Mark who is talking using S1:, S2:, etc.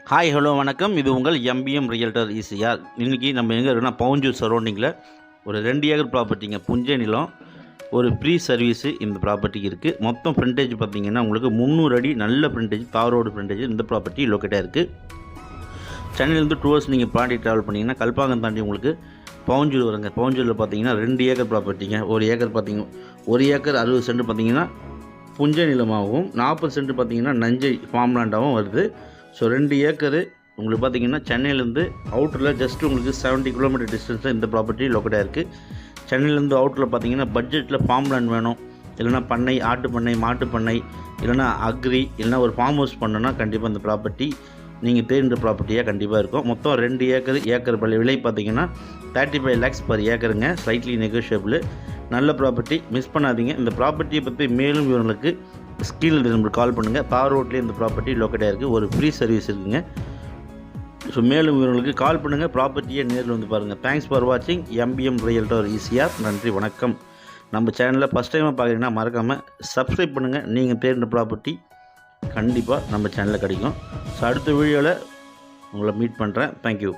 S1: Hi hello வணக்கம். இது உங்கள் எம்பிஎம் ரியல்டர் ஈசிஆர். இன்றைக்கி நம்ம எங்கே இருக்குன்னா பவுஞ்சூர் சரௌண்டிங்கில் ஒரு 2 ஏக்கர் ப்ராப்பர்ட்டிங்க, புஞ்சை நிலம். ஒரு ஃப்ரீ சர்வீஸு இந்த ப்ராப்பர்ட்டிக்கு இருக்குது. மொத்தம் ஃப்ரண்டேஜ் பார்த்திங்கன்னா உங்களுக்கு 300 அடி நல்ல ஃப்ரண்டேஜ், தார் ரோடு ஃப்ரண்டேஜ் இந்த ப்ராப்பர்ட்டி லொக்கேட்டாக இருக்குது. சென்னையிலேருந்து 2 ஹவர்ஸ் நீங்கள் பாண்டி ட்ராவல் பண்ணிங்கன்னா கல்பாக்கம் தாண்டி உங்களுக்கு பவுஞ்சூர் வருங்க. பவுஞ்சூரில் பார்த்தீங்கன்னா 2 ஏக்கர் ப்ராப்பர்ட்டிங்க. 1 ஏக்கர் பார்த்திங்கன்னா 1 ஏக்கர் 60 சென்ட் பார்த்திங்கன்னா புஞ்சை நிலமாகவும் 40 சென்ட் பார்த்திங்கன்னா நஞ்சை ஃபார்ம்லேண்டாகவும் வருது. ஸோ 2 ஏக்கரு உங்களுக்கு பார்த்திங்கன்னா சென்னையிலேருந்து அவுட்டரில் ஜஸ்ட் உங்களுக்கு 70 கிலோமீட்டர் டிஸ்டன்ஸில் இந்த ப்ராப்பர்ட்டி லொக்கேட்டாக இருக்குது. சென்னையிலேருந்து அவுட்டரில் பார்த்திங்கன்னா பட்ஜெட்டில் ஃபார்ம் லேண்ட் வேணும், இல்லைனா பண்ணை, ஆட்டு பண்ணை, மாட்டு பண்ணை, இல்லைனா அக்ரி, இல்லைனா ஒரு ஃபார்ம் ஹவுஸ் பண்ணணுன்னா கண்டிப்பாக இந்த ப்ராப்பர்ட்டி நீங்கள் தேர்ந்த ப்ராப்பர்ட்டியாக கண்டிப்பாக இருக்கும். மொத்தம் 2 ஏக்கர் விலை பார்த்திங்கன்னா 35 lakhs per ஏக்கருங்க. Slightly negotiable. நல்ல ப்ராப்பர்ட்டி, மிஸ் பண்ணாதீங்க. இந்த ப்ராப்பர்ட்டியை பற்றி மேலும் விவரங்களுக்கு ஸ்கீல் நம்மளுக்கு கால் பண்ணுங்கள். தார் ரோட்லேயே இந்த ப்ராப்பர்ட்டி லொக்கேட்டாக இருக்குது. ஒரு ஃப்ரீ சர்வீஸ் இருக்குங்க. ஸோ மேலும் விவரங்களுக்கு கால் பண்ணுங்கள். ப்ராப்பர்ட்டியை நேரில் வந்து பாருங்கள். தேங்க்ஸ் ஃபார் வாட்சிங் எம்பிஎம் ரியல்டர் ஈசிஆர். நன்றி, வணக்கம். நம்ம சேனலில் ஃபஸ்ட் டைமாக பார்க்குறீங்கன்னா மறக்காமல் சப்ஸ்கிரைப் பண்ணுங்கள். நீங்கள் தேடின ப்ராப்பர்ட்டி கண்டிப்பாக நம்ம சேனலில் கிடைக்கும். ஸோ அடுத்த வீடியோவில் உங்களை மீட் பண்ணுறேன். தேங்க்யூ.